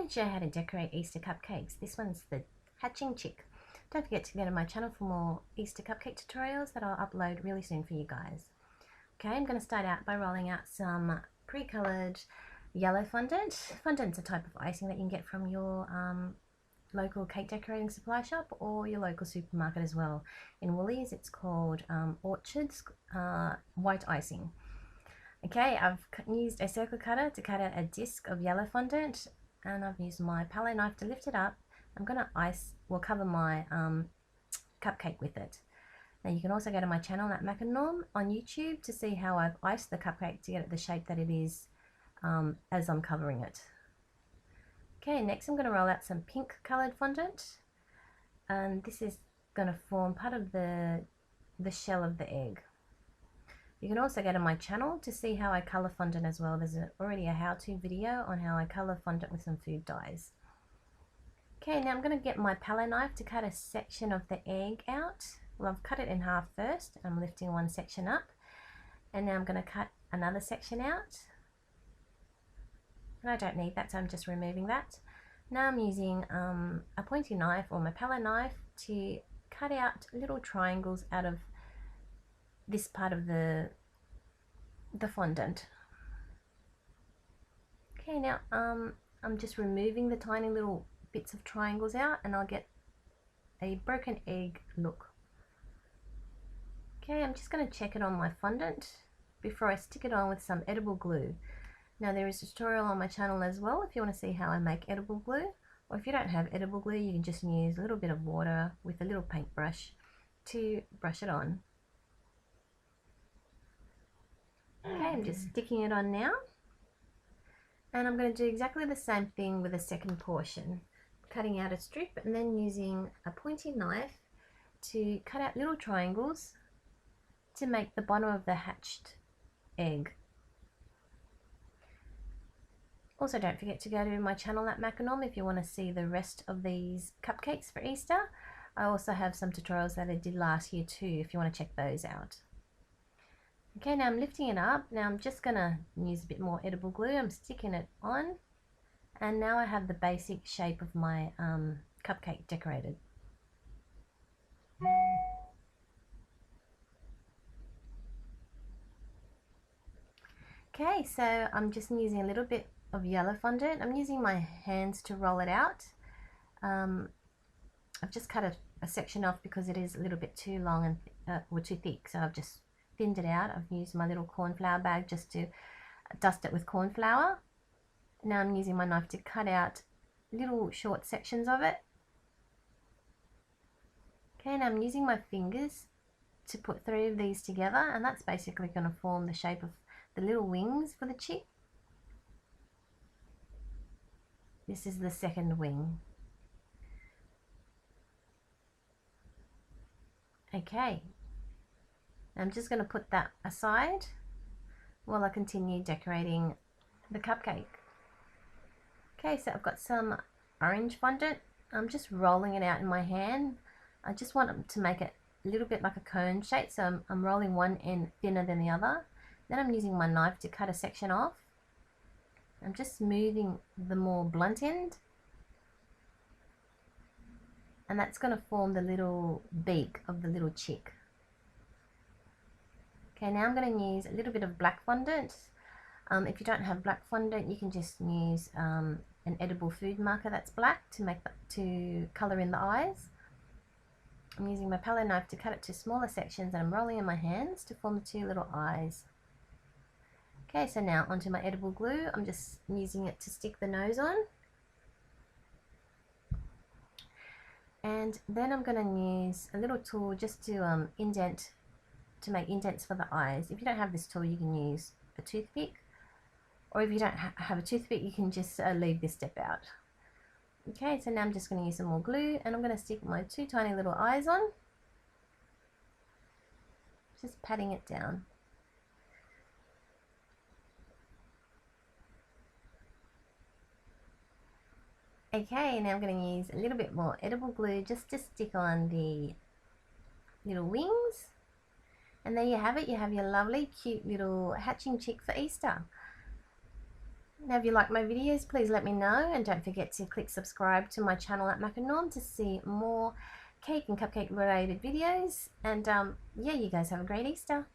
going to show you how to decorate Easter cupcakes. This one's the hatching chick. Don't forget to go to my channel for more Easter cupcake tutorials that I'll upload really soon for you guys. Okay, I'm going to start out by rolling out some pre-coloured yellow fondant. Fondant's a type of icing that you can get from your local cake decorating supply shop or your local supermarket as well. In Woolies it's called Orchard's white icing. Okay, I've used a circle cutter to cut out a disc of yellow fondant, and I've used my palette knife to lift it up. I'm going to cover my cupcake with it. Now you can also go to my channel at Macanorm on YouTube to see how I've iced the cupcake to get it the shape that it is as I'm covering it. Okay, next I'm going to roll out some pink coloured fondant, and this is going to form part of the shell of the egg. You can also go to my channel to see how I colour fondant as well. There's already a how-to video on how I colour fondant with some food dyes. Okay, now I'm going to get my palette knife to cut a section of the egg out. Well, I've cut it in half first. I'm lifting one section up, and now I'm going to cut another section out. And I don't need that, so I'm just removing that. Now I'm using a pointy knife or my palette knife to cut out little triangles out of this part of the fondant. Okay, now I'm just removing the tiny little bits of triangles out, and I'll get a broken egg look. Okay, I'm just going to check it on my fondant before I stick it on with some edible glue. Now there is a tutorial on my channel as well if you want to see how I make edible glue, or if you don't have edible glue you can just use a little bit of water with a little paintbrush to brush it on. Okay, I'm just sticking it on now, and I'm going to do exactly the same thing with the second portion, cutting out a strip and then using a pointy knife to cut out little triangles to make the bottom of the hatched egg. Also, don't forget to go to my channel at Macanorm if you want to see the rest of these cupcakes for Easter. I also have some tutorials that I did last year too if you want to check those out. Okay, now I'm lifting it up. Now I'm just going to use a bit more edible glue. I'm sticking it on, and now I have the basic shape of my cupcake decorated. Okay, so I'm just using a little bit of yellow fondant. I'm using my hands to roll it out. I've just cut a section off because it is a little bit too long and or too thick, so I've just thinned it out. I've used my little corn flour bag just to dust it with corn flour. Now I'm using my knife to cut out little short sections of it. Okay, now I'm using my fingers to put 3 of these together, and that's basically going to form the shape of the little wings for the chick. This is the second wing. Okay, I'm just going to put that aside while I continue decorating the cupcake. Okay, so I've got some orange fondant. I'm just rolling it out in my hand. I just want to make it a little bit like a cone shape, so I'm rolling one end thinner than the other. Then I'm using my knife to cut a section off. I'm just smoothing the more blunt end, and that's going to form the little beak of the little chick. Okay, now I'm going to use a little bit of black fondant. If you don't have black fondant, you can just use an edible food marker that's black to colour in the eyes. I'm using my palette knife to cut it to smaller sections, and I'm rolling in my hands to form the 2 little eyes. Okay, so now onto my edible glue. I'm just using it to stick the nose on. And then I'm going to use a little tool just to make indents for the eyes. If you don't have this tool, you can use a toothpick. Or if you don't have a toothpick, you can just leave this step out. Okay, so now I'm just going to use some more glue, and I'm going to stick my 2 tiny little eyes on. Just patting it down. Okay, now I'm going to use a little bit more edible glue just to stick on the little wings. And there you have it. You have your lovely, cute little hatching chick for Easter. Now, if you like my videos, please let me know, and don't forget to click subscribe to my channel at Mac and Norm to see more cake and cupcake related videos. And yeah, you guys have a great Easter.